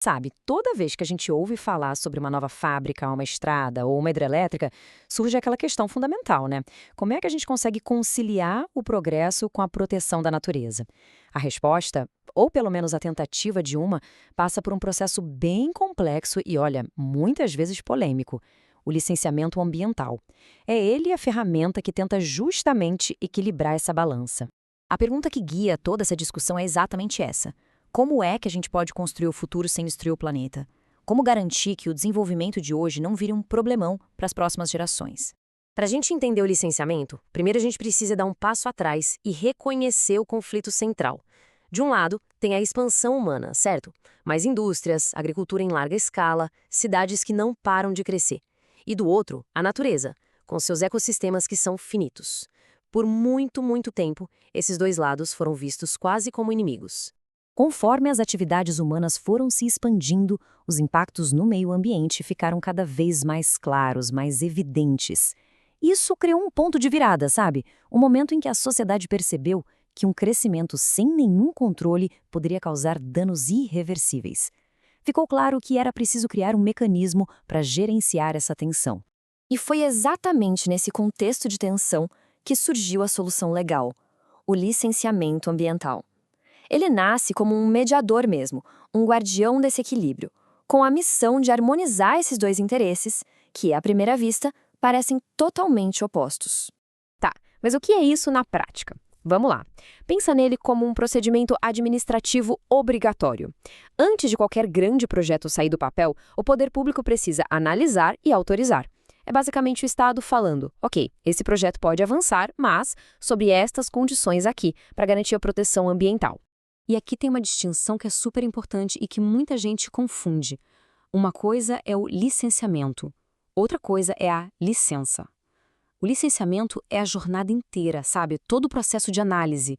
Sabe, toda vez que a gente ouve falar sobre uma nova fábrica, uma estrada ou uma hidrelétrica, surge aquela questão fundamental, né? Como é que a gente consegue conciliar o progresso com a proteção da natureza? A resposta, ou pelo menos a tentativa de uma, passa por um processo bem complexo e, olha, muitas vezes polêmico: o licenciamento ambiental. É ele a ferramenta que tenta justamente equilibrar essa balança. A pergunta que guia toda essa discussão é exatamente essa: como é que a gente pode construir o futuro sem destruir o planeta? Como garantir que o desenvolvimento de hoje não vire um problemão para as próximas gerações? Para a gente entender o licenciamento, primeiro a gente precisa dar um passo atrás e reconhecer o conflito central. De um lado, tem a expansão humana, certo? Mais indústrias, agricultura em larga escala, cidades que não param de crescer. E do outro, a natureza, com seus ecossistemas que são finitos. Por muito, muito tempo, esses dois lados foram vistos quase como inimigos. Conforme as atividades humanas foram se expandindo, os impactos no meio ambiente ficaram cada vez mais claros, mais evidentes. Isso criou um ponto de virada, sabe? Um momento em que a sociedade percebeu que um crescimento sem nenhum controle poderia causar danos irreversíveis. Ficou claro que era preciso criar um mecanismo para gerenciar essa tensão. E foi exatamente nesse contexto de tensão que surgiu a solução legal: o licenciamento ambiental. Ele nasce como um mediador mesmo, um guardião desse equilíbrio, com a missão de harmonizar esses dois interesses, que, à primeira vista, parecem totalmente opostos. Tá, mas o que é isso na prática? Vamos lá. Pensa nele como um procedimento administrativo obrigatório. Antes de qualquer grande projeto sair do papel, o poder público precisa analisar e autorizar. É basicamente o Estado falando: ok, esse projeto pode avançar, mas sob estas condições aqui, para garantir a proteção ambiental. E aqui tem uma distinção que é super importante e que muita gente confunde. Uma coisa é o licenciamento, outra coisa é a licença. O licenciamento é a jornada inteira, sabe? Todo o processo de análise.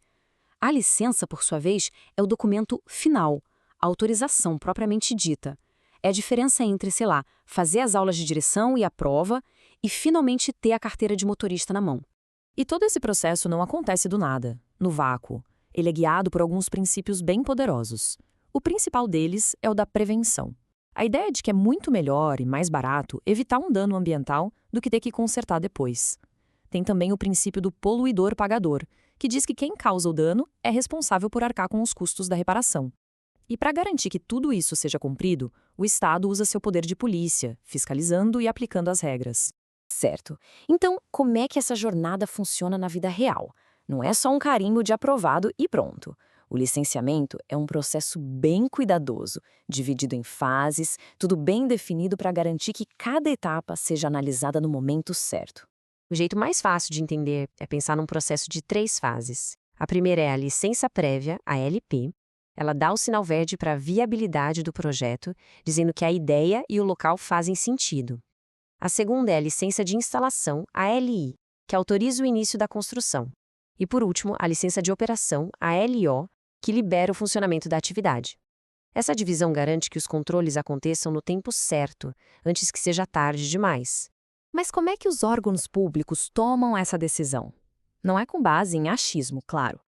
A licença, por sua vez, é o documento final, a autorização propriamente dita. É a diferença entre, sei lá, fazer as aulas de direção e a prova e finalmente ter a carteira de motorista na mão. E todo esse processo não acontece do nada, no vácuo. Ele é guiado por alguns princípios bem poderosos. O principal deles é o da prevenção. A ideia de que é muito melhor e mais barato evitar um dano ambiental do que ter que consertar depois. Tem também o princípio do poluidor-pagador, que diz que quem causa o dano é responsável por arcar com os custos da reparação. E para garantir que tudo isso seja cumprido, o Estado usa seu poder de polícia, fiscalizando e aplicando as regras. Certo. Então, como é que essa jornada funciona na vida real? Não é só um carimbo de aprovado e pronto. O licenciamento é um processo bem cuidadoso, dividido em fases, tudo bem definido para garantir que cada etapa seja analisada no momento certo. O jeito mais fácil de entender é pensar num processo de 3 fases. A primeira é a licença prévia, a LP. Ela dá o sinal verde para a viabilidade do projeto, dizendo que a ideia e o local fazem sentido. A segunda é a licença de instalação, a LI, que autoriza o início da construção. E, por último, a licença de operação, a LO, que libera o funcionamento da atividade. Essa divisão garante que os controles aconteçam no tempo certo, antes que seja tarde demais. Mas como é que os órgãos públicos tomam essa decisão? Não é com base em achismo, claro.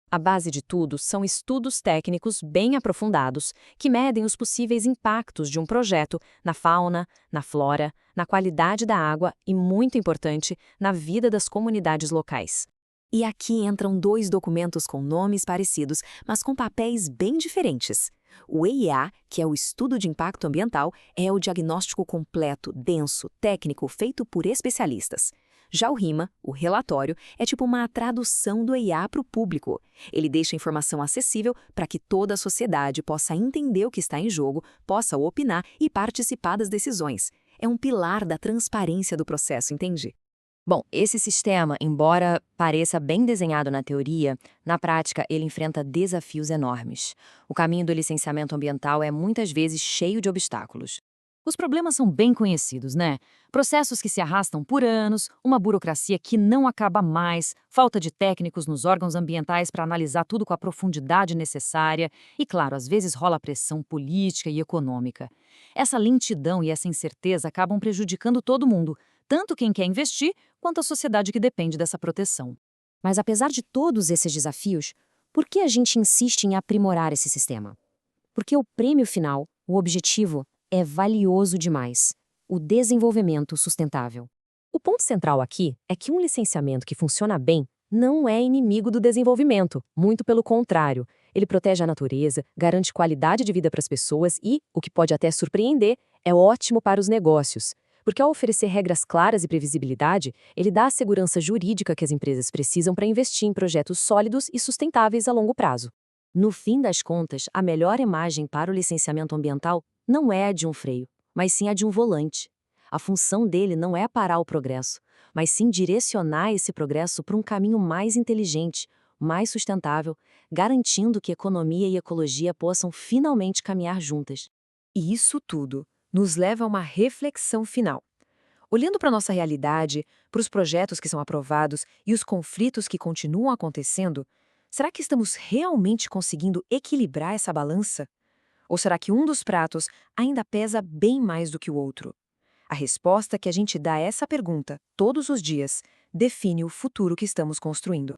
A base de tudo são estudos técnicos bem aprofundados que medem os possíveis impactos de um projeto na fauna, na flora, na qualidade da água e, muito importante, na vida das comunidades locais. E aqui entram 2 documentos com nomes parecidos, mas com papéis bem diferentes. O EIA, que é o Estudo de Impacto Ambiental, é o diagnóstico completo, denso, técnico, feito por especialistas. Já o RIMA, o relatório, é tipo uma tradução do EIA para o público. Ele deixa a informação acessível para que toda a sociedade possa entender o que está em jogo, possa opinar e participar das decisões. É um pilar da transparência do processo, entende? Bom, esse sistema, embora pareça bem desenhado na teoria, na prática ele enfrenta desafios enormes. O caminho do licenciamento ambiental é muitas vezes cheio de obstáculos. Os problemas são bem conhecidos, né? Processos que se arrastam por anos, uma burocracia que não acaba mais, falta de técnicos nos órgãos ambientais para analisar tudo com a profundidade necessária e, claro, às vezes rola pressão política e econômica. Essa lentidão e essa incerteza acabam prejudicando todo mundo, tanto quem quer investir quanto a sociedade que depende dessa proteção. Mas apesar de todos esses desafios, por que a gente insiste em aprimorar esse sistema? Porque o prêmio final, O objetivo é valioso demais: o desenvolvimento sustentável. O ponto central aqui é que um licenciamento que funciona bem não é inimigo do desenvolvimento, muito pelo contrário. Ele protege a natureza, garante qualidade de vida para as pessoas e, o que pode até surpreender, é ótimo para os negócios. Porque ao oferecer regras claras e previsibilidade, ele dá a segurança jurídica que as empresas precisam para investir em projetos sólidos e sustentáveis a longo prazo. No fim das contas, a melhor imagem para o licenciamento ambiental não é a de um freio, mas sim a de um volante. A função dele não é parar o progresso, mas sim direcionar esse progresso para um caminho mais inteligente, mais sustentável, garantindo que economia e ecologia possam finalmente caminhar juntas. E isso tudo nos leva a uma reflexão final. Olhando para a nossa realidade, para os projetos que são aprovados e os conflitos que continuam acontecendo, será que estamos realmente conseguindo equilibrar essa balança? Ou será que um dos pratos ainda pesa bem mais do que o outro? A resposta que a gente dá a essa pergunta todos os dias define o futuro que estamos construindo.